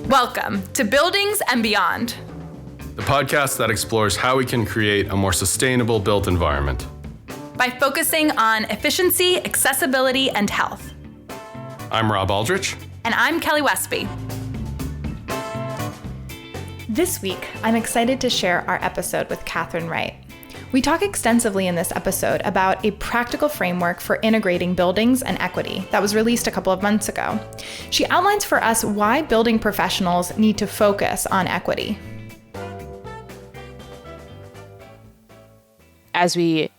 Welcome to Buildings and Beyond, the podcast that explores how we can create a more sustainable built environment by focusing on efficiency, accessibility, and health. I'm Rob Aldrich. And I'm Kelly Westby. This week, I'm excited to share our episode with Kathryn Wright. We talk extensively in this episode about a practical framework for integrating buildings and equity that was released a couple of months ago. She outlines for us why building professionals need to focus on equity. As we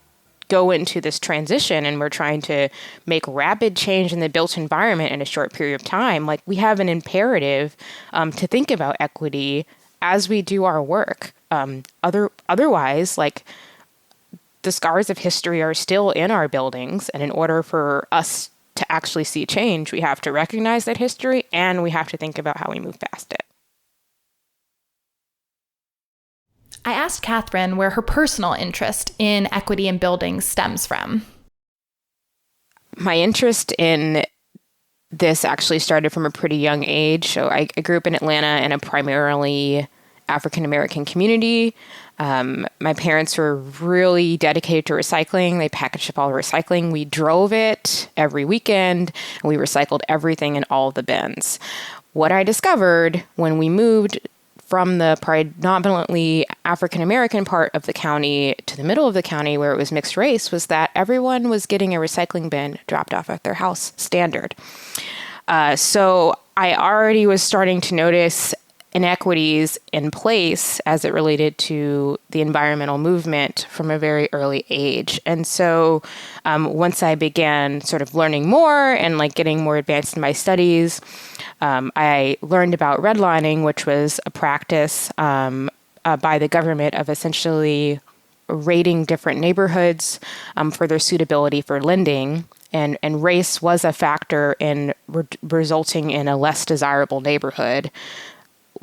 go into this transition and we're trying to make rapid change in the built environment in a short period of time, we have an imperative to think about equity as we do our work. Otherwise, the scars of history are still in our buildings, and in order for us to actually see change, we have to recognize that history and we have to think about how we move past it. I asked Kathryn where her personal interest in equity in buildings stems from. My interest in this actually started from a pretty young age. So I grew up in Atlanta in a primarily African-American community. My parents were really dedicated to recycling. They packaged up all the recycling. We drove it every weekend, and we recycled everything in all the bins. What I discovered when we moved from the predominantly African-American part of the county to the middle of the county where it was mixed race was that everyone was getting a recycling bin dropped off at their house standard. So I already was starting to notice inequities in place as it related to the environmental movement from a very early age. And so once I began sort of learning more and getting more advanced in my studies, I learned about redlining, which was a practice by the government of essentially rating different neighborhoods for their suitability for lending. And race was a factor in resulting in a less desirable neighborhood.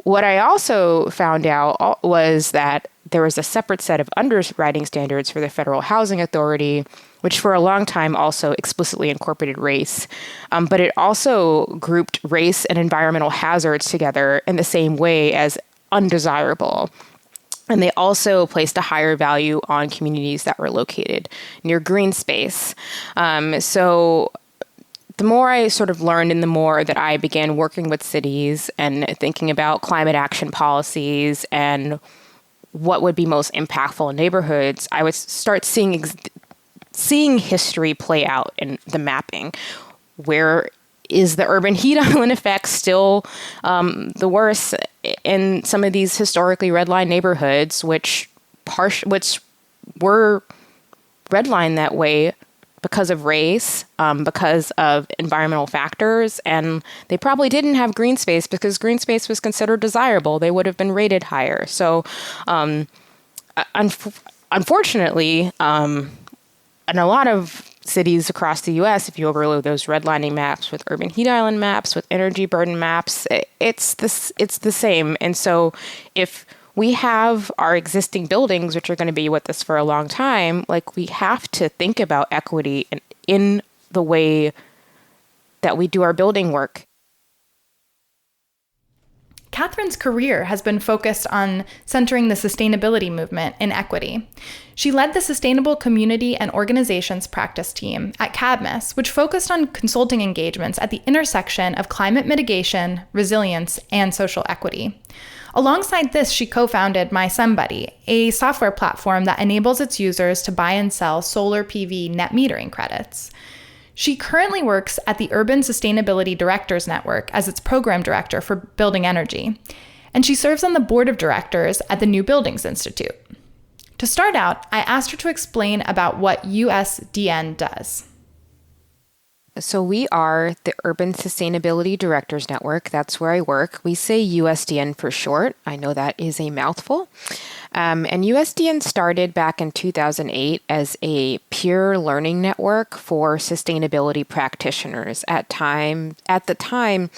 What I also found out was that there was a separate set of underwriting standards for the Federal Housing Authority, which for a long time also explicitly incorporated race. But it also grouped race and environmental hazards together in the same way as undesirable. And they also placed a higher value on communities that were located near green space. So the more I sort of learned and the more that I began working with cities and thinking about climate action policies and what would be most impactful in neighborhoods, I would start seeing history play out in the mapping. Where is the urban heat island effect still the worst in some of these historically redlined neighborhoods, which were redlined that way because of race, because of environmental factors, and they probably didn't have green space because green space was considered desirable. They would have been rated higher. So, unfortunately, in a lot of cities across the U.S., if you overlay those redlining maps with urban heat island maps, with energy burden maps, it's the same. And so, if we have our existing buildings, which are going to be with us for a long time, we have to think about equity in the way that we do our building work. Kathryn's career has been focused on centering the sustainability movement in equity. She led the Sustainable Community and Organizations Practice Team at CADMIS, which focused on consulting engagements at the intersection of climate mitigation, resilience, and social equity. Alongside this, she co-founded MySomebody, a software platform that enables its users to buy and sell solar PV net metering credits. She currently works at the Urban Sustainability Directors Network as its program director for building energy, and she serves on the board of directors at the New Buildings Institute. To start out, I asked her to explain about what USDN does. So we are the Urban Sustainability Directors Network. That's where I work. We say USDN for short. I know that is a mouthful. And USDN started back in 2008 as a peer learning network for sustainability practitioners. At the time,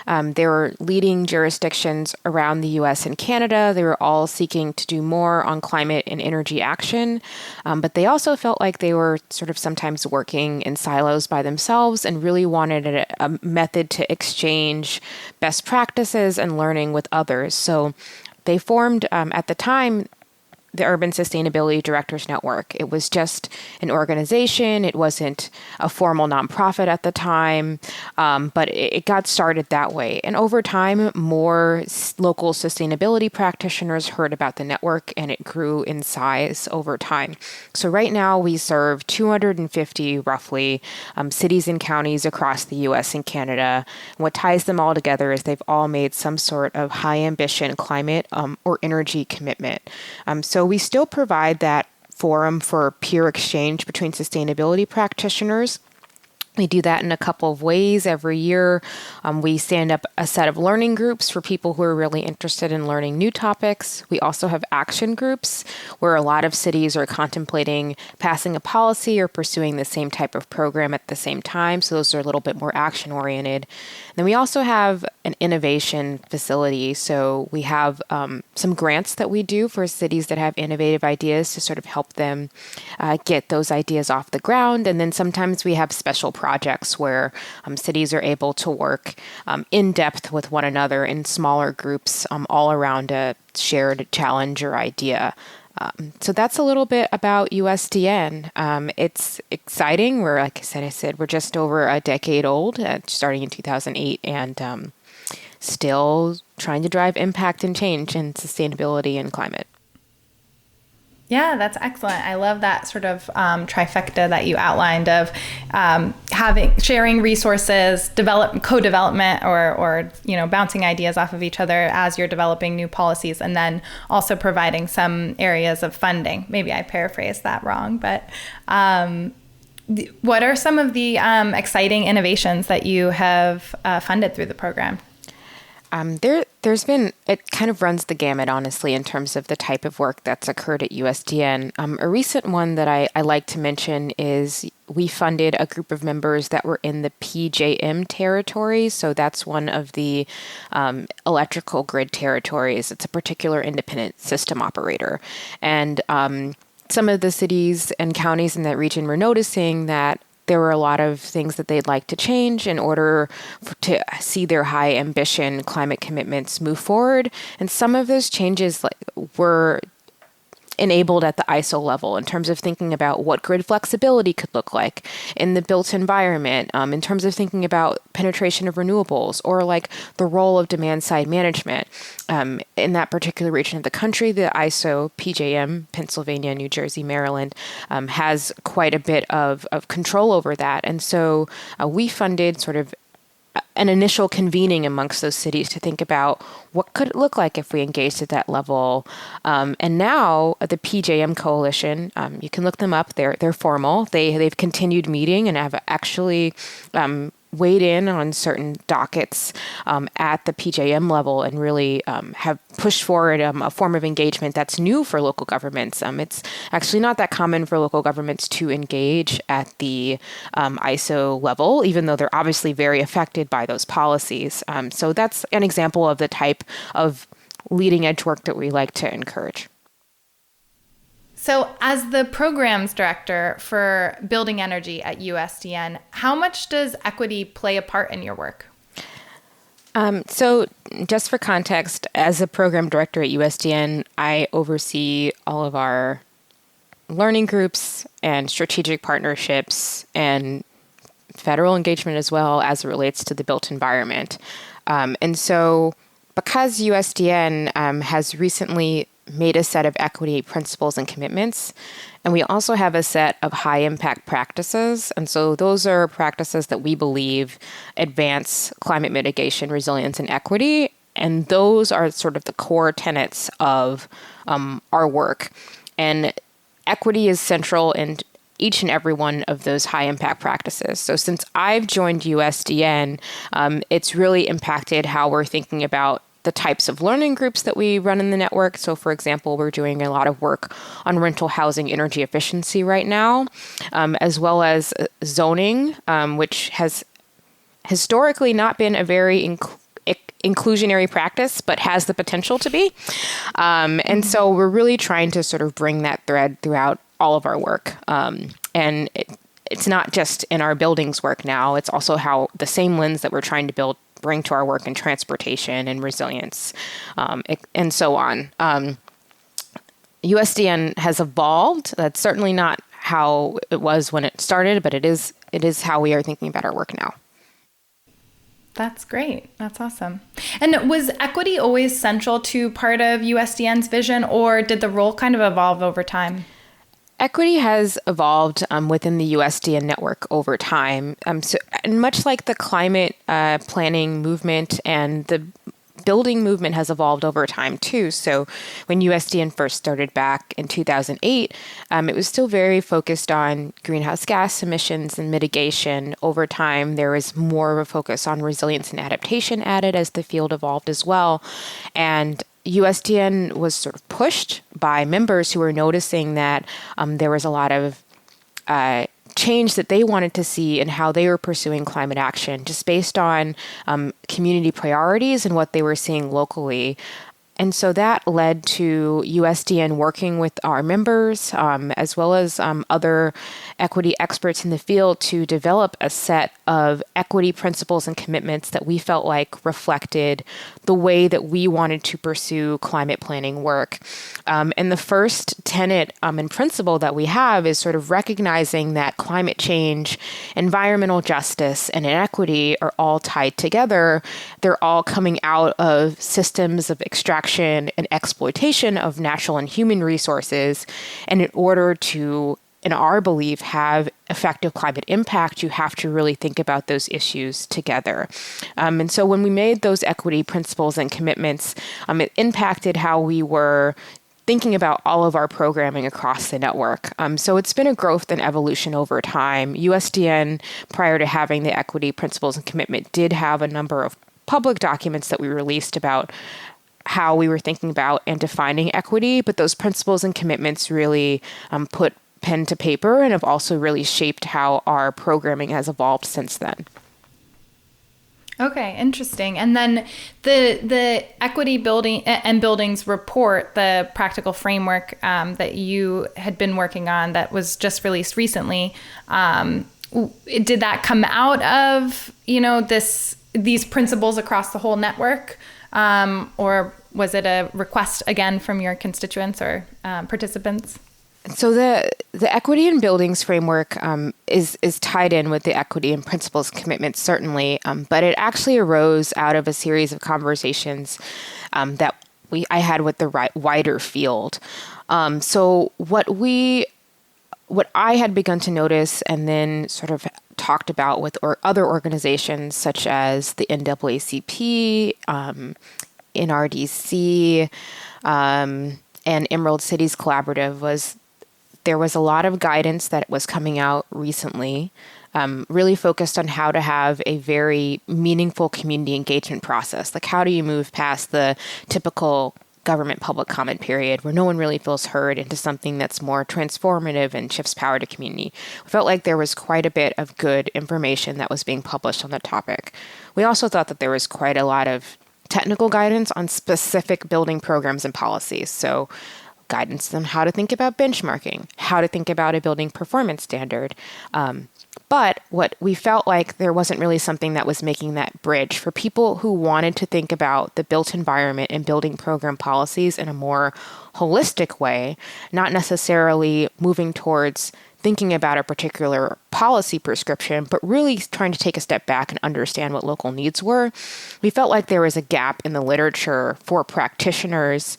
there were leading jurisdictions around the US and Canada. They were all seeking to do more on climate and energy action, but they also felt like they were sort of sometimes working in silos by themselves and really wanted a method to exchange best practices and learning with others. So they formed, at the time, the Urban Sustainability Directors Network. It was just an organization. It wasn't a formal nonprofit at the time, but it got started that way. And over time, more local sustainability practitioners heard about the network, and it grew in size over time. So right now, we serve 250, roughly, cities and counties across the U.S. and Canada. And what ties them all together is they've all made some sort of high ambition climate or energy commitment. So we still provide that forum for peer exchange between sustainability practitioners. We do that in a couple of ways. Every year, we stand up a set of learning groups for people who are really interested in learning new topics. We also have action groups where a lot of cities are contemplating passing a policy or pursuing the same type of program at the same time. So those are a little bit more action-oriented. Then we also have an innovation facility. So we have some grants that we do for cities that have innovative ideas to sort of help them get those ideas off the ground. And then sometimes we have special projects where cities are able to work in depth with one another in smaller groups all around a shared challenge or idea. So that's a little bit about USDN. It's exciting. Like I said, we're just over a decade old, starting in 2008, and still trying to drive impact and change in sustainability and climate. Yeah, that's excellent. I love that sort of trifecta that you outlined of sharing resources, co-development, or bouncing ideas off of each other as you're developing new policies, and then also providing some areas of funding. Maybe I paraphrased that wrong, but what are some of the exciting innovations that you have funded through the program? There's been, it kind of runs the gamut, honestly, in terms of the type of work that's occurred at USDN. A recent one that I like to mention is we funded a group of members that were in the PJM territory. So that's one of the electrical grid territories. It's a particular independent system operator. And some of the cities and counties in that region were noticing that there were a lot of things that they'd like to change in order to see their high ambition climate commitments move forward. And some of those changes were enabled at the ISO level in terms of thinking about what grid flexibility could look like in the built environment, in terms of thinking about penetration of renewables or like the role of demand side management. In that particular region of the country, the ISO PJM, Pennsylvania, New Jersey, Maryland, has quite a bit of control over that. And so we funded sort of an initial convening amongst those cities to think about what could it look like if we engaged at that level. And now the PJM Coalition, you can look them up. They're formal. They've continued meeting and have actually weighed in on certain dockets at the PJM level and really have pushed forward a form of engagement that's new for local governments. It's actually not that common for local governments to engage at the ISO level, even though they're obviously very affected by those policies. So that's an example of the type of leading edge work that we like to encourage. So as the programs director for building energy at USDN, how much does equity play a part in your work? So just for context, as a program director at USDN, I oversee all of our learning groups and strategic partnerships and federal engagement as well as it relates to the built environment. And so because USDN has recently made a set of equity principles and commitments, and we also have a set of high impact practices. And so those are practices that we believe advance climate mitigation, resilience, and equity. And those are sort of the core tenets of our work. And equity is central in each and every one of those high impact practices. So since I've joined USDN, it's really impacted how we're thinking about the types of learning groups that we run in the network. So, for example, we're doing a lot of work on rental housing energy efficiency right now, as well as zoning, which has historically not been a very inclusionary practice, but has the potential to be. And so we're really trying to sort of bring that thread throughout all of our work. And it's not just in our buildings work now, it's also how the same lens that we're trying to bring to our work in transportation and resilience, and so on. USDN has evolved. That's certainly not how it was when it started, but it is how we are thinking about our work now. That's great. That's awesome. And was equity always central to part of USDN's vision, or did the role kind of evolve over time? Equity has evolved within the USDN network over time. And much like the climate planning movement and the building movement has evolved over time too. So when USDN first started back in 2008, it was still very focused on greenhouse gas emissions and mitigation. Over time, there was more of a focus on resilience and adaptation added as the field evolved as well. And USDN was sort of pushed by members who were noticing that there was a lot of change that they wanted to see in how they were pursuing climate action, just based on community priorities and what they were seeing locally. And so that led to USDN working with our members, as well as other equity experts in the field, to develop a set of equity principles and commitments that we felt like reflected the way that we wanted to pursue climate planning work. And the first tenet and principle that we have is sort of recognizing that climate change, environmental justice, and inequity are all tied together. They're all coming out of systems of extraction and exploitation of natural and human resources. And in order to, in our belief, have effective climate impact, you have to really think about those issues together. And so when we made those equity principles and commitments, it impacted how we were thinking about all of our programming across the network. So it's been a growth and evolution over time. USDN, prior to having the equity principles and commitment, did have a number of public documents that we released about how we were thinking about and defining equity, but those principles and commitments really put pen to paper and have also really shaped how our programming has evolved since then. Okay, interesting. And then the equity building and buildings report, the practical framework that you had been working on that was just released recently, did that come out of, these principles across the whole network? Or was it a request again from your constituents or participants? So the equity in buildings framework is tied in with the equity and principles commitments, certainly, but it actually arose out of a series of conversations that I had with the wider field. So what I had begun to notice and then sort of talked about with other organizations such as the NAACP, NRDC, and Emerald Cities Collaborative was there was a lot of guidance that was coming out recently, really focused on how to have a very meaningful community engagement process. Like, how do you move past the typical government public comment period where no one really feels heard into something that's more transformative and shifts power to community? We felt like there was quite a bit of good information that was being published on the topic. We also thought that there was quite a lot of technical guidance on specific building programs and policies. So guidance on how to think about benchmarking, how to think about a building performance standard. But what we felt like there wasn't really something that was making that bridge for people who wanted to think about the built environment and building program policies in a more holistic way, not necessarily moving towards thinking about a particular policy prescription, but really trying to take a step back and understand what local needs were. We felt like there was a gap in the literature for practitioners,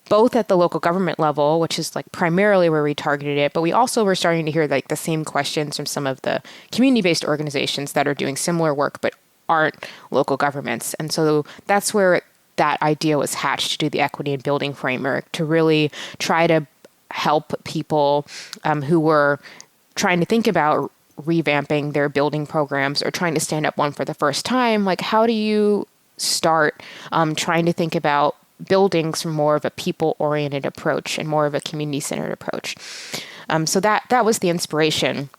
both at the local government level, which is like primarily where we targeted it, but we also were starting to hear like the same questions from some of the community-based organizations that are doing similar work but aren't local governments. And so that's where that idea was hatched to do the equity and building framework, to really try to help people who were trying to think about revamping their building programs or trying to stand up one for the first time. Like, how do you start trying to think about buildings from more of a people-oriented approach and more of a community-centered approach. So that was the inspiration.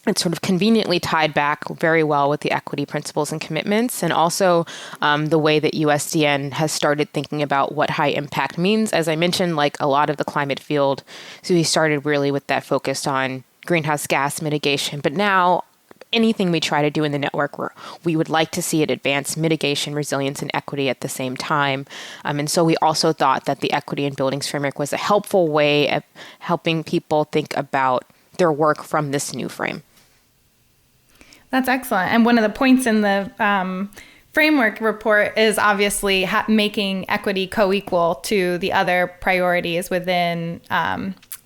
It's sort of conveniently tied back very well with the equity principles and commitments, and also the way that USDN has started thinking about what high impact means. As I mentioned, like a lot of the climate field, so we started really with that focus on greenhouse gas mitigation. But now anything we try to do in the network, we would like to see it advance mitigation, resilience, and equity at the same time. And so we also thought that the equity in buildings framework was a helpful way of helping people think about their work from this new frame. That's excellent. And one of the points in the framework report is obviously making equity co-equal to the other priorities within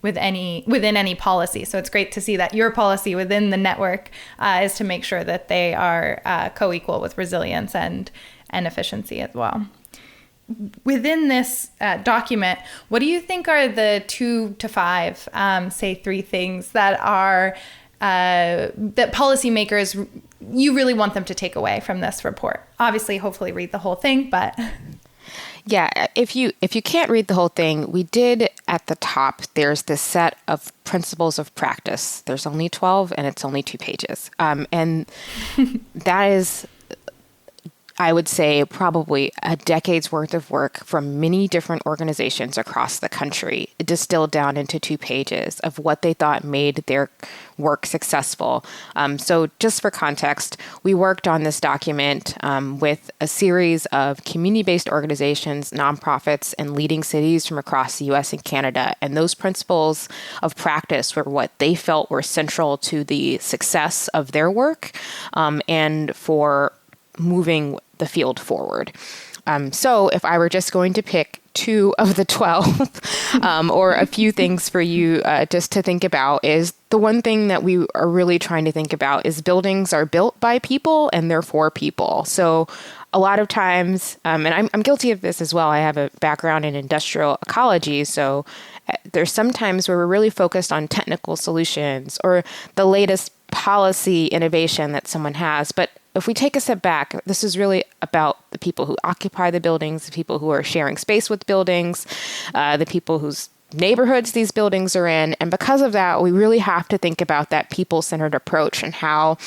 any policy. So it's great to see that your policy within the network is to make sure that they are co-equal with resilience and efficiency as well. Within this document, what do you think are the 2 to 5, say 3 things that are that policymakers, you really want them to take away from this report? Obviously, hopefully read the whole thing, but... Yeah, if you can't read the whole thing, we did at the top, there's this set of principles of practice. There's only 12 and it's only 2 pages. And that is, I would say, probably a decade's worth of work from many different organizations across the country, distilled down into 2 pages of what they thought made their work successful. So just for context, we worked on this document with a series of community-based organizations, nonprofits, and leading cities from across the U.S. and Canada. And those principles of practice were what they felt were central to the success of their work and for moving the field forward. So if I were just going to pick 2 of the 12 or a few things for you just to think about, is the one thing that we are really trying to think about is buildings are built by people and they're for people. So a lot of times, and I'm guilty of this as well, I have a background in industrial ecology, so there's some times where we're really focused on technical solutions or the latest policy innovation that someone has. But if we take a step back, this is really about the people who occupy the buildings, the people who are sharing space with buildings, the people whose neighborhoods these buildings are in. And because of that, we really have to think about that people-centered approach and how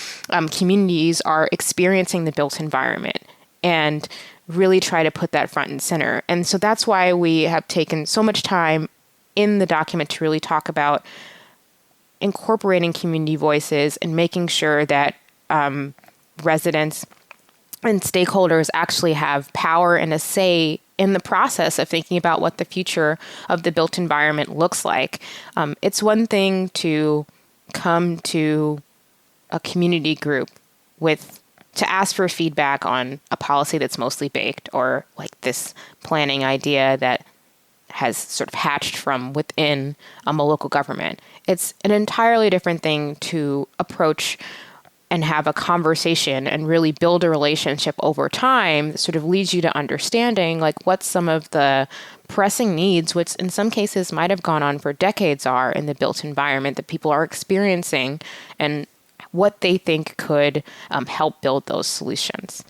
communities are experiencing the built environment and really try to put that front and center. And so that's why we have taken so much time in the document to really talk about incorporating community voices and making sure that residents and stakeholders actually have power and a say in the process of thinking about what the future of the built environment looks like. It's one thing to come to a community group to ask for feedback on a policy that's mostly baked, or like this planning idea that has sort of hatched from within a local government. It's an entirely different thing to approach and have a conversation and really build a relationship over time that sort of leads you to understanding like what some of the pressing needs, which in some cases might have gone on for decades, are in the built environment that people are experiencing, and what they think could help build those solutions.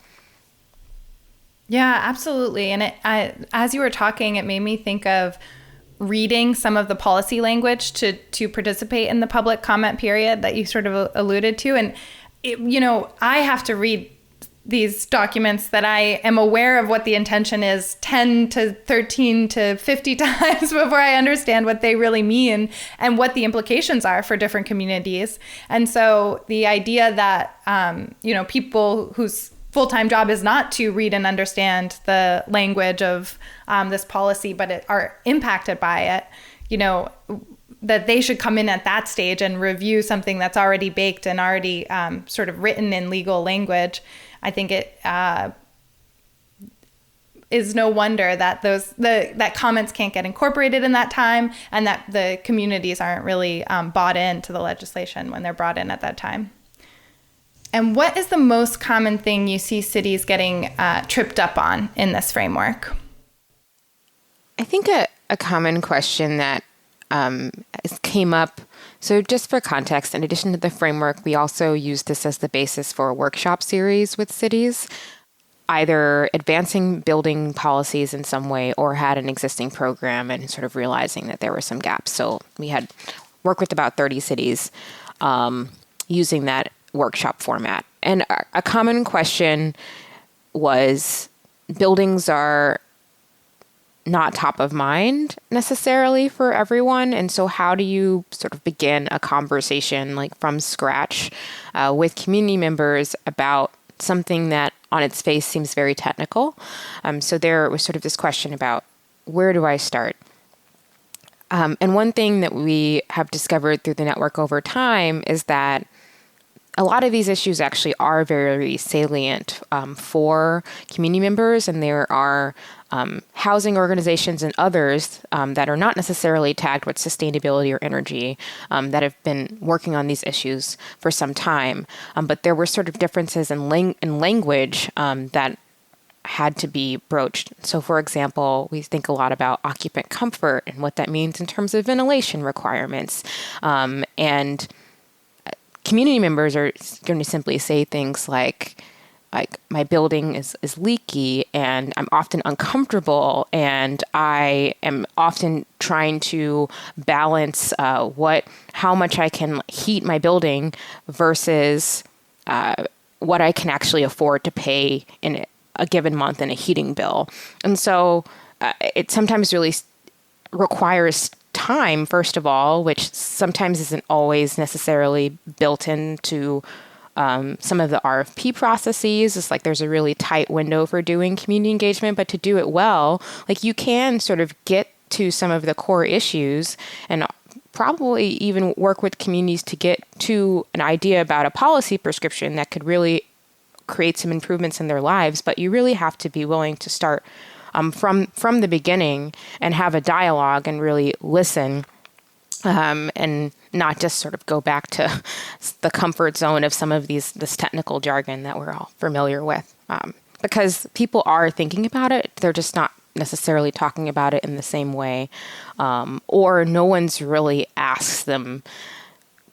Yeah, absolutely. And as you were talking, it made me think of reading some of the policy language to participate in the public comment period that you sort of alluded to. And, I have to read these documents that I am aware of what the intention is 10 to 13 to 50 times before I understand what they really mean and what the implications are for different communities. And so the idea that, people whose full-time job is not to read and understand the language of this policy, but are impacted by it, that they should come in at that stage and review something that's already baked and already sort of written in legal language. I think it is no wonder that that comments can't get incorporated in that time, and that the communities aren't really bought into the legislation when they're brought in at that time. And what is the most common thing you see cities getting tripped up on in this framework? I think a common question that came up. So just for context, in addition to the framework, we also use this as the basis for a workshop series with cities. either advancing building policies in some way or had an existing program and sort of realizing that there were some gaps. So we had worked with about 30 cities using that workshop format. And a common question was, buildings are not top of mind necessarily for everyone. And so how do you sort of begin a conversation like from scratch with community members about something that on its face seems very technical? So there was sort of this question about, where do I start? And one thing that we have discovered through the network over time is that a lot of these issues actually are very salient for community members, and there are housing organizations and others that are not necessarily tagged with sustainability or energy that have been working on these issues for some time. But there were sort of differences in language that had to be broached. So, for example, we think a lot about occupant comfort and what that means in terms of ventilation requirements. And community members are going to simply say things like my building is leaky and I'm often uncomfortable and I am often trying to balance how much I can heat my building versus what I can actually afford to pay in a given month in a heating bill. And so it sometimes really requires time, first of all, which sometimes isn't always necessarily built into some of the RFP processes. It's like there's a really tight window for doing community engagement, but to do it well, like you can sort of get to some of the core issues and probably even work with communities to get to an idea about a policy prescription that could really create some improvements in their lives. But you really have to be willing to start from the beginning and have a dialogue and really listen and not just sort of go back to the comfort zone of some of this technical jargon that we're all familiar with. Because people are thinking about it, they're just not necessarily talking about it in the same way, or no one's really asked them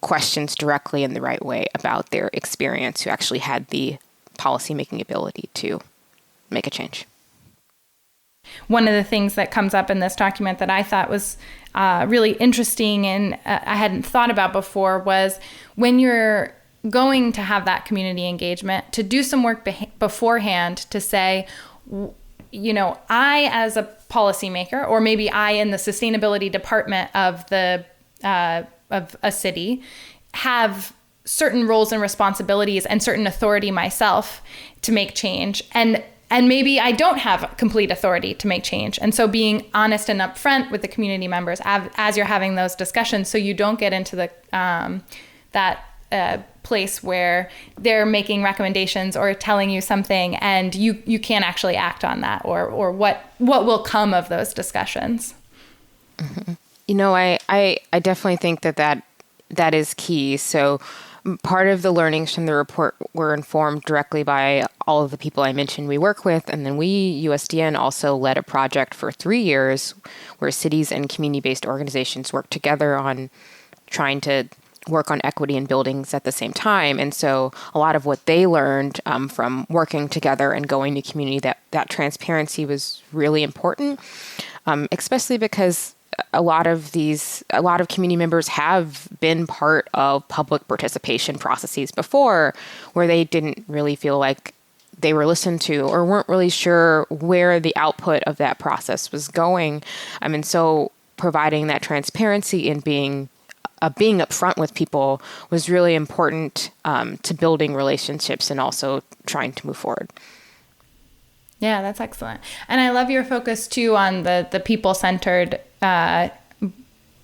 questions directly in the right way about their experience who actually had the policymaking ability to make a change. One of the things that comes up in this document that I thought was really interesting and I hadn't thought about before was when you're going to have that community engagement, to do some work beforehand to say, you know, I as a policymaker, or maybe I in the sustainability department of of a city, have certain roles and responsibilities and certain authority myself to make change. And maybe I don't have complete authority to make change. And so being honest and upfront with the community members as you're having those discussions, so you don't get into that place where they're making recommendations or telling you something and you can't actually act on that, or what will come of those discussions. Mm-hmm. You know, I definitely think that is key. So part of the learnings from the report were informed directly by all of the people I mentioned we work with. And then we, USDN, also led a project for 3 years where cities and community-based organizations worked together on trying to work on equity in buildings at the same time. And so a lot of what they learned from working together and going to community, that transparency was really important, especially because a lot of community members have been part of public participation processes before where they didn't really feel like they were listened to or weren't really sure where the output of that process was going. And so providing that transparency and being upfront with people was really important to building relationships and also trying to move forward. Yeah, that's excellent. And I love your focus too on the people-centered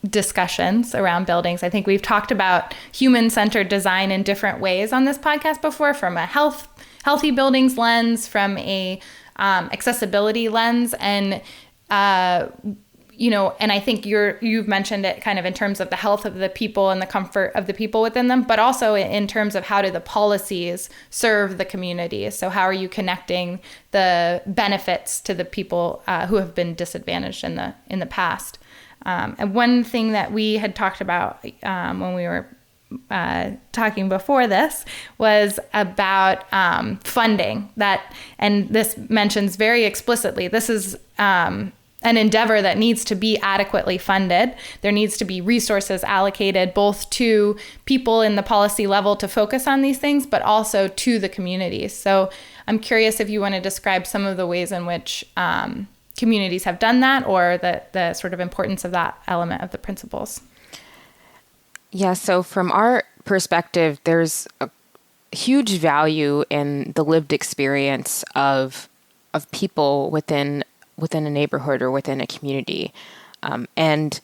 discussions around buildings. I think we've talked about human-centered design in different ways on this podcast before, from a healthy buildings lens, from a accessibility lens, and and I think you've mentioned it kind of in terms of the health of the people and the comfort of the people within them, but also in terms of how do the policies serve the community. So how are you connecting the benefits to the people who have been disadvantaged in the past? And one thing that we had talked about when we were talking before this was about funding that, and this mentions very explicitly, this is an endeavor that needs to be adequately funded. There needs to be resources allocated both to people in the policy level to focus on these things, but also to the communities. So I'm curious if you want to describe some of the ways in which communities have done that, or the sort of importance of that element of the principles. Yeah, so from our perspective, there's a huge value in the lived experience of people within a neighborhood or within a community. And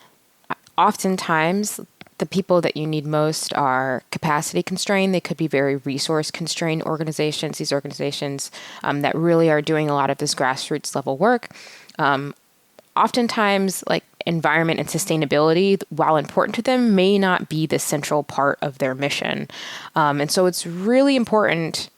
oftentimes, the people that you need most are capacity constrained. They could be very resource constrained organizations, these organizations that really are doing a lot of this grassroots level work. Oftentimes, like environment and sustainability, while important to them, may not be the central part of their mission. And so it's really important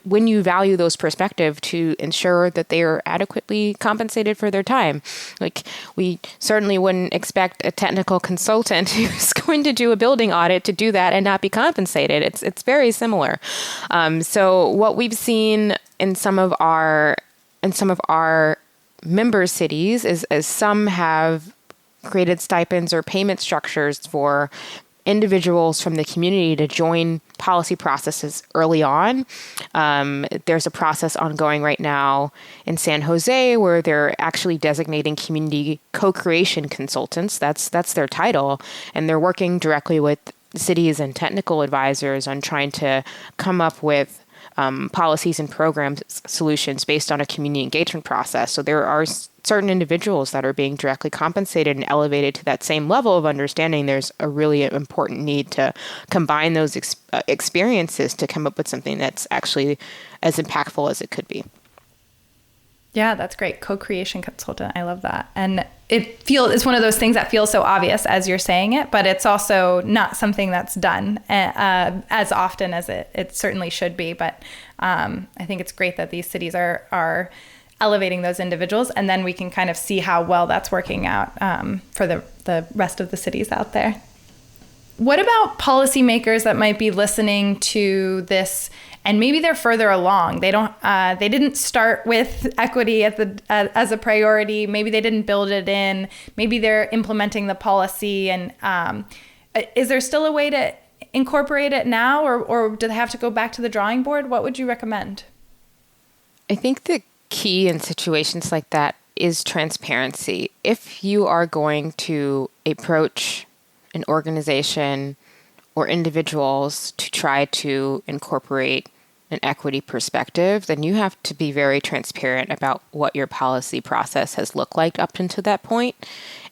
when you value those perspectives to ensure that they are adequately compensated for their time. Like, we certainly wouldn't expect a technical consultant who's going to do a building audit to do that and not be compensated. It's very similar. So what we've seen in some of our member cities is some have created stipends or payment structures for individuals from the community to join policy processes early on. There's a process ongoing right now in San Jose where they're actually designating community co-creation consultants. That's their title. And they're working directly with cities and technical advisors on trying to come up with policies and programs solutions based on a community engagement process. So there are certain individuals that are being directly compensated and elevated to that same level of understanding. There's a really important need to combine those experiences to come up with something that's actually as impactful as it could be. Yeah, that's great. Co-creation consultant. I love that. And it's one of those things that feels so obvious as you're saying it, but it's also not something that's done as often as it certainly should be. But I think it's great that these cities are elevating those individuals, and then we can kind of see how well that's working out for the rest of the cities out there. What about policymakers that might be listening to this, and maybe they're further along? They didn't start with equity as a priority. Maybe they didn't build it in. Maybe they're implementing the policy. And is there still a way to incorporate it now, or do they have to go back to the drawing board? What would you recommend? I think the key in situations like that is transparency. If you are going to approach an organization or individuals to try to incorporate an equity perspective, then you have to be very transparent about what your policy process has looked like up until that point.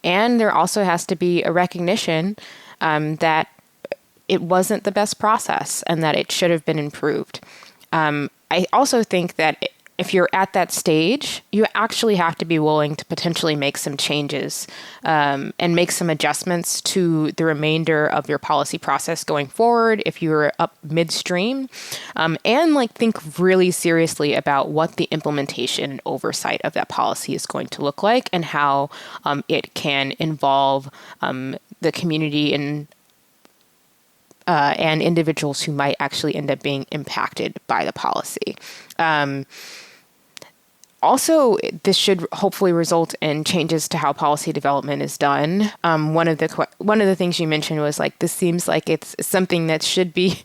And there also has to be a recognition that it wasn't the best process and that it should have been improved. I also think that if you're at that stage, you actually have to be willing to potentially make some changes and make some adjustments to the remainder of your policy process going forward if you're up midstream, and think really seriously about what the implementation and oversight of that policy is going to look like and how it can involve the community and individuals who might actually end up being impacted by the policy. Also, this should hopefully result in changes to how policy development is done. One of the things you mentioned was this seems like it's something that should be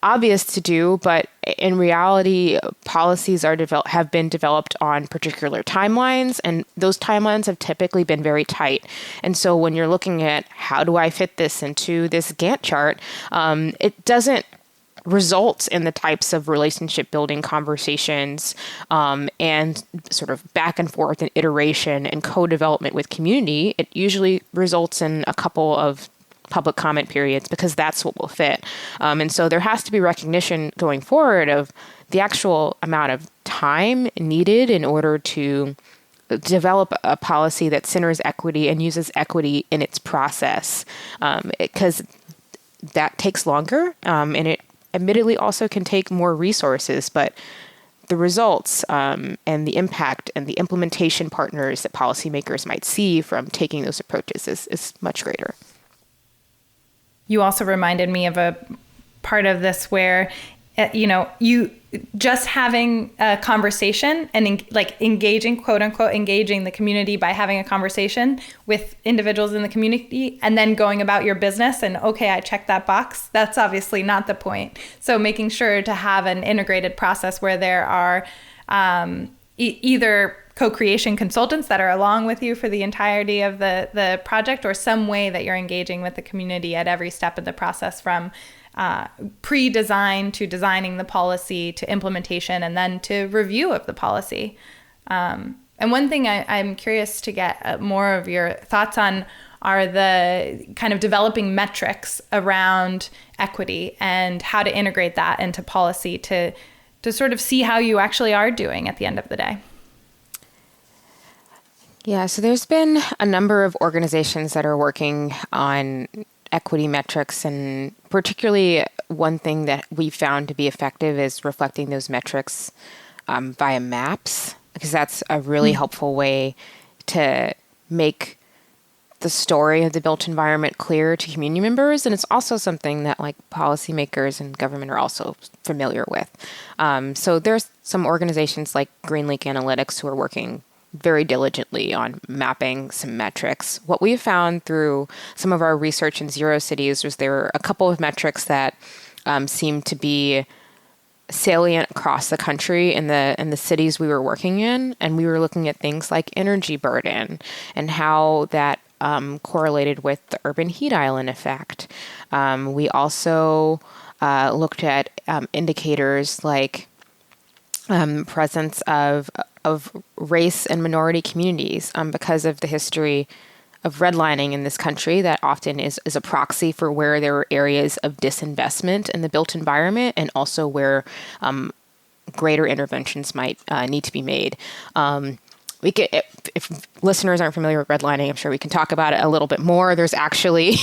obvious to do, but in reality, policies have been developed on particular timelines, and those timelines have typically been very tight. And so when you're looking at how do I fit this into this Gantt chart, it doesn't results in the types of relationship building conversations and sort of back and forth and iteration and co-development with community. It usually results in a couple of public comment periods because that's what will fit. And so there has to be recognition going forward of the actual amount of time needed in order to develop a policy that centers equity and uses equity in its process, because that takes longer and it admittedly also can take more resources, but the results and the impact and the implementation partners that policymakers might see from taking those approaches is much greater. You also reminded me of a part of this where, you just having a conversation and engaging, quote unquote, engaging the community by having a conversation with individuals in the community and then going about your business and, okay, I checked that box. That's obviously not the point. So making sure to have an integrated process where there are either co-creation consultants that are along with you for the entirety of the project, or some way that you're engaging with the community at every step of the process, from pre-design to designing the policy to implementation and then to review of the policy. And one thing I'm curious to get more of your thoughts on are the kind of developing metrics around equity and how to integrate that into policy to sort of see how you actually are doing at the end of the day. Yeah, so there's been a number of organizations that are working on equity metrics, and particularly one thing that we found to be effective is reflecting those metrics via maps, because that's a really helpful way to make the story of the built environment clear to community members. And it's also something that policymakers and government are also familiar with. So there's some organizations like GreenLink Analytics who are working very diligently on mapping some metrics. What we found through some of our research in Zero Cities was there were a couple of metrics that seemed to be salient across the country in the cities we were working in. And we were looking at things like energy burden and how that correlated with the urban heat island effect. We also looked at indicators like presence of race and minority communities, because of the history of redlining in this country that often is a proxy for where there are areas of disinvestment in the built environment, and also where greater interventions might need to be made. If listeners aren't familiar with redlining, I'm sure we can talk about it a little bit more. There's actually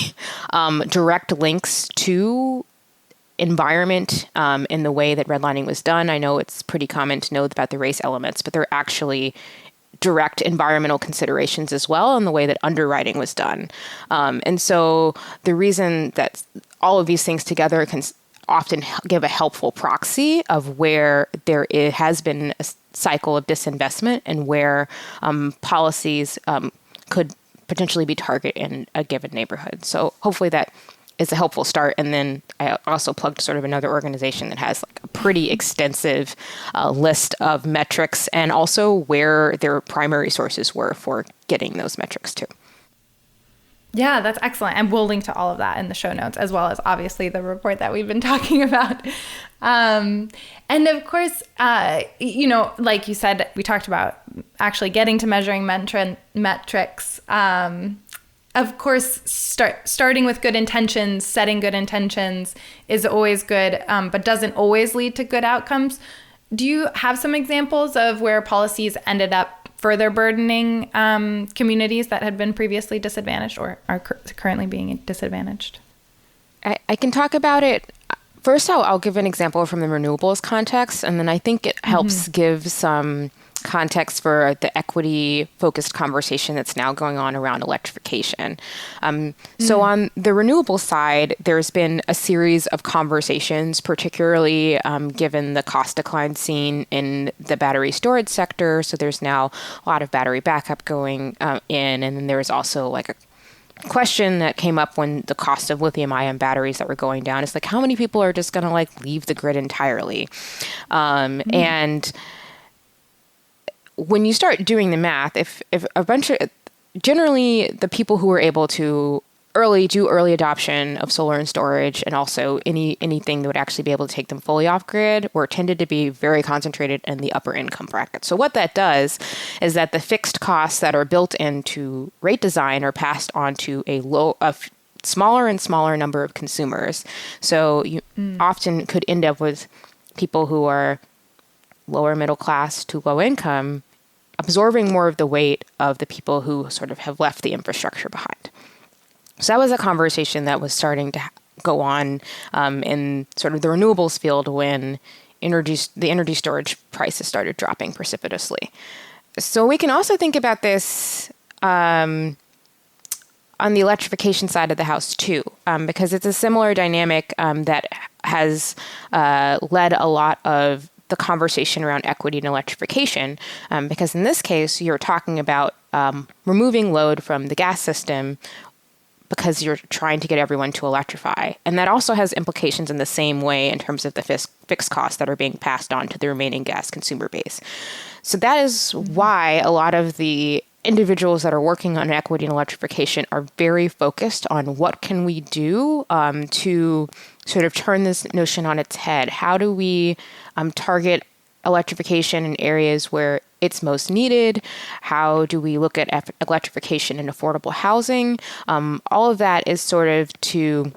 direct links to environment in the way that redlining was done. I know it's pretty common to know about the race elements, but there are actually direct environmental considerations as well in the way that underwriting was done. And so the reason that all of these things together can often give a helpful proxy of where there has been a cycle of disinvestment and where policies could potentially be targeted in a given neighborhood. So hopefully that is a helpful start. And then I also plugged sort of another organization that has a pretty extensive list of metrics, and also where their primary sources were for getting those metrics too. Yeah, that's excellent. And we'll link to all of that in the show notes, as well as obviously the report that we've been talking about. And of course, like you said, we talked about actually getting to measuring metrics. Of course, starting with good intentions, setting good intentions is always good, but doesn't always lead to good outcomes. Do you have some examples of where policies ended up further burdening communities that had been previously disadvantaged or are currently being disadvantaged? I can talk about it. First, I'll give an example from the renewables context, and then I think it helps give some context for the equity-focused conversation that's now going on around electrification. So on the renewable side, there's been a series of conversations, particularly given the cost decline seen in the battery storage sector. So there's now a lot of battery backup going in, and then there's also a question that came up when the cost of lithium-ion batteries that were going down. It's how many people are just going to leave the grid entirely? And when you start doing the math, if a bunch of, generally the people who were able to do early adoption of solar and storage, and also anything that would actually be able to take them fully off grid, were tended to be very concentrated in the upper income bracket. So what that does is that the fixed costs that are built into rate design are passed on to a smaller and smaller number of consumers. So you often could end up with people who are lower middle class to low income absorbing more of the weight of the people who sort of have left the infrastructure behind. So that was a conversation that was starting to go on in sort of the renewables field when the energy storage prices started dropping precipitously. So we can also think about this on the electrification side of the house too, because it's a similar dynamic that has led a lot of the conversation around equity and electrification, because in this case, you're talking about removing load from the gas system because you're trying to get everyone to electrify. And that also has implications in the same way in terms of the fixed costs that are being passed on to the remaining gas consumer base. So that is why a lot of the individuals that are working on equity and electrification are very focused on what can we do to sort of turn this notion on its head. How do we target electrification in areas where it's most needed? How do we look at electrification in affordable housing? All of that is sort of to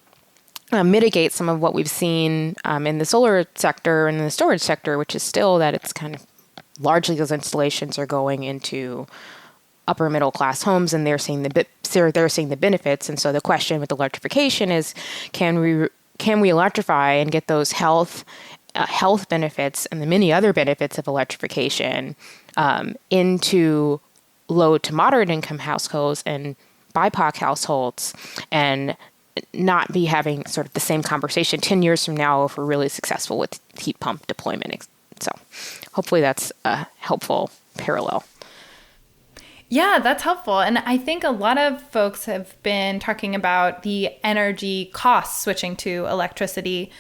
mitigate some of what we've seen in the solar sector and in the storage sector, which is still that it's kind of largely those installations are going into upper middle class homes, and they're seeing the benefits. And so the question with electrification is, can we electrify and get those health benefits and the many other benefits of electrification into low to moderate income households and BIPOC households, and not be having sort of the same conversation 10 years from now if we're really successful with heat pump deployment. So hopefully that's a helpful parallel. Yeah, that's helpful. And I think a lot of folks have been talking about the energy costs switching to electricity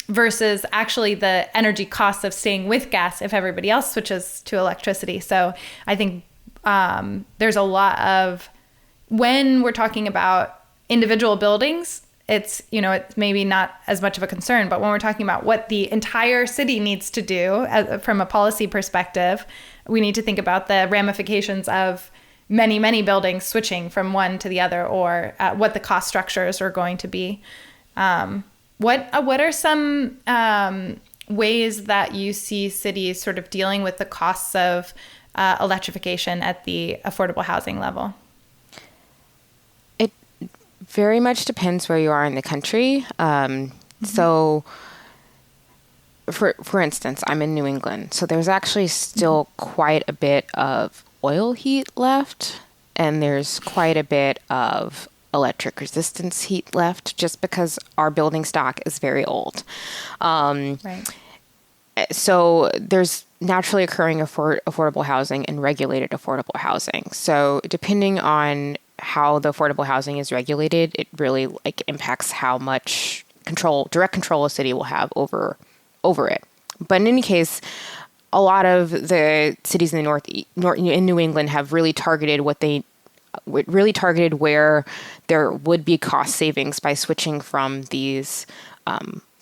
versus actually the energy costs of staying with gas if everybody else switches to electricity. So I think there's a lot of, when we're talking about individual buildings, it's maybe not as much of a concern, but when we're talking about what the entire city needs to do from a policy perspective, we need to think about the ramifications of many, many buildings switching from one to the other, or what the cost structures are going to be. What are some ways that you see cities sort of dealing with the costs of electrification at the affordable housing level? It very much depends where you are in the country. So for instance, I'm in New England, so there's actually still quite a bit of oil heat left, and there's quite a bit of electric resistance heat left, just because our building stock is very old. Right. So there's naturally occurring affordable housing and regulated affordable housing. So depending on how the affordable housing is regulated, it really impacts how much direct control a city will have over it. But in any case, a lot of the cities in the in New England have really targeted where there would be cost savings by switching from these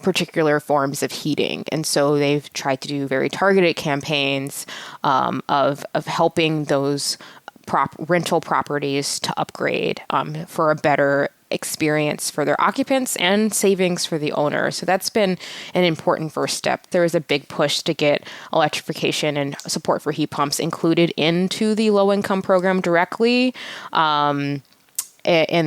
particular forms of heating. And so they've tried to do very targeted campaigns of helping those rental properties to upgrade for a better experience for their occupants and savings for the owner. So that's been an important first step. There is a big push to get electrification and support for heat pumps included into the low-income program directly in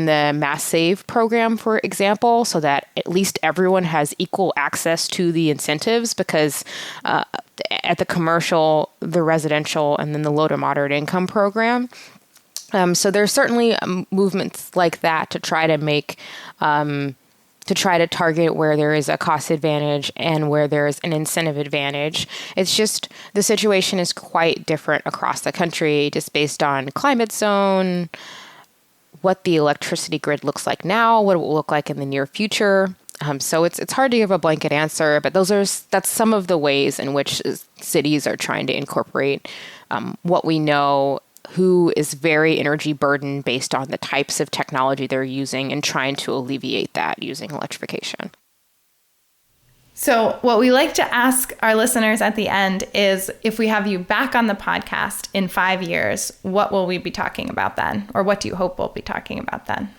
the Mass Save program, for example, so that at least everyone has equal access to the incentives, because at the commercial, the residential, and then the low to moderate income program, so there's certainly movements like that to try to target where there is a cost advantage and where there is an incentive advantage. It's just the situation is quite different across the country, just based on climate zone, what the electricity grid looks like now, what it will look like in the near future. So it's hard to give a blanket answer, but that's some of the ways in which cities are trying to incorporate what we know, who is very energy burdened based on the types of technology they're using, and trying to alleviate that using electrification. So what we like to ask our listeners at the end is, if we have you back on the podcast in 5 years, what will we be talking about then? Or what do you hope we'll be talking about then?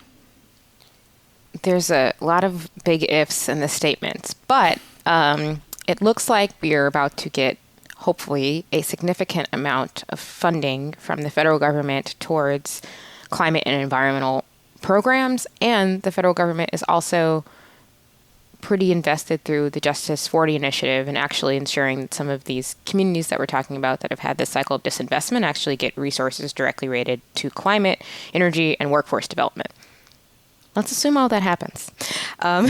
There's a lot of big ifs in the statements, but it looks like we're about to get, hopefully, a significant amount of funding from the federal government towards climate and environmental programs. And the federal government is also pretty invested through the Justice 40 initiative and actually ensuring that some of these communities that we're talking about that have had this cycle of disinvestment actually get resources directly related to climate, energy, and workforce development. Let's assume all that happens. Where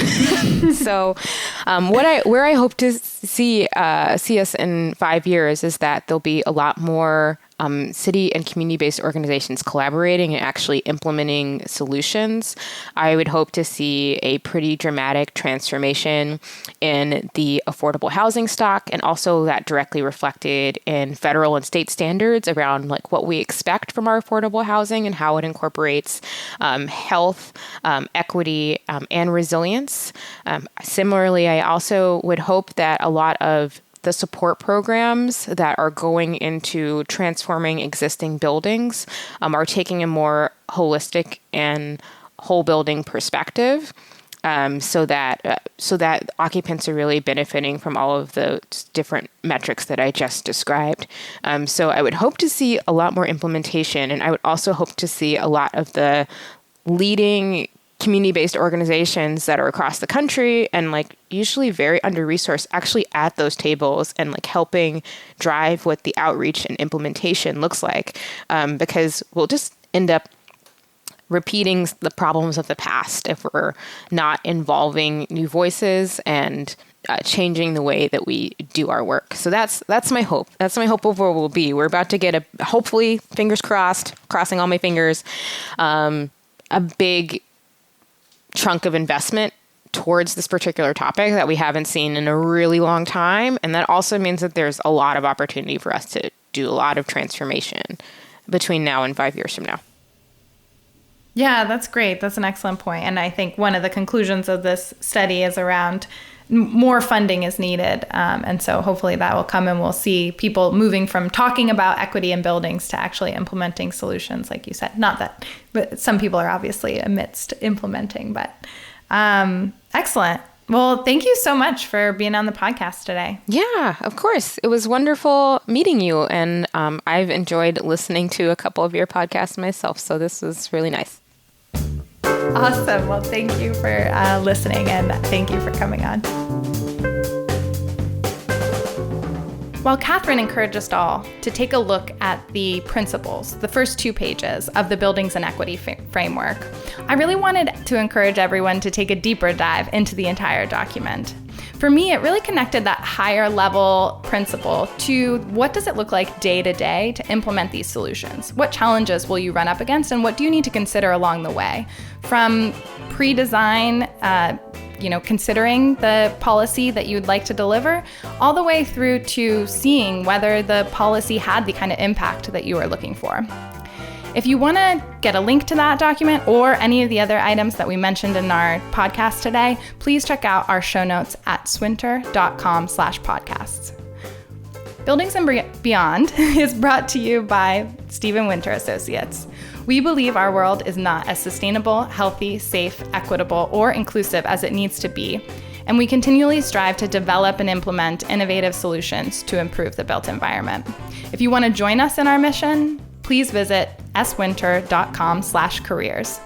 I hope to see us in 5 years is that there'll be a lot more city and community-based organizations collaborating and actually implementing solutions. I would hope to see a pretty dramatic transformation in the affordable housing stock, and also that directly reflected in federal and state standards around like what we expect from our affordable housing and how it incorporates health, equity, and resilience. Similarly, I also would hope that a lot of the support programs that are going into transforming existing buildings are taking a more holistic and whole building perspective, so that occupants are really benefiting from all of the different metrics that I just described. So I would hope to see a lot more implementation, and I would also hope to see a lot of the leading community-based organizations that are across the country and like usually very under-resourced actually at those tables and like helping drive what the outreach and implementation looks like, because we'll just end up repeating the problems of the past if we're not involving new voices and changing the way that we do our work. So that's my hope. That's my hope of where we'll be. We're about to get hopefully, fingers crossed, crossing all my fingers, a big chunk of investment towards this particular topic that we haven't seen in a really long time. And that also means that there's a lot of opportunity for us to do a lot of transformation between now and 5 years from now. Yeah, that's great. That's an excellent point. And I think one of the conclusions of this study is around more funding is needed. And so hopefully that will come and we'll see people moving from talking about equity in buildings to actually implementing solutions, like you said. Not that, but some people are obviously amidst implementing, but excellent. Well, thank you so much for being on the podcast today. Yeah, of course. It was wonderful meeting you. And I've enjoyed listening to a couple of your podcasts myself. So this was really nice. Awesome. Well, thank you for listening, and thank you for coming on. While Kathryn encouraged us all to take a look at the principles, the first 2 pages of the Buildings and Equity Framework, I really wanted to encourage everyone to take a deeper dive into the entire document. For me, it really connected that higher level principle to what does it look like day to day to implement these solutions? What challenges will you run up against, and what do you need to consider along the way? From pre-design, considering the policy that you'd like to deliver, all the way through to seeing whether the policy had the kind of impact that you were looking for. If you want to get a link to that document or any of the other items that we mentioned in our podcast today, please check out our show notes at swinter.com/podcasts. Buildings and Beyond is brought to you by Stephen Winter Associates. We believe our world is not as sustainable, healthy, safe, equitable, or inclusive as it needs to be, and we continually strive to develop and implement innovative solutions to improve the built environment. If you want to join us in our mission, please visit swinter.com/careers.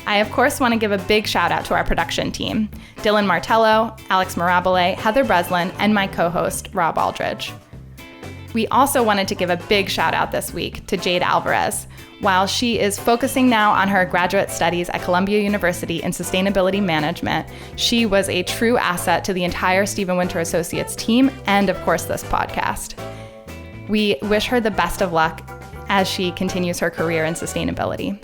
I, of course, want to give a big shout out to our production team, Dylan Martello, Alex Mirabile, Heather Breslin, and my co-host, Rob Aldridge. We also wanted to give a big shout out this week to Jade Alvarez. While she is focusing now on her graduate studies at Columbia University in sustainability management, she was a true asset to the entire Stephen Winter Associates team and, of course, this podcast. We wish her the best of luck as she continues her career in sustainability.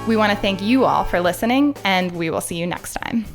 We want to thank you all for listening, and we will see you next time.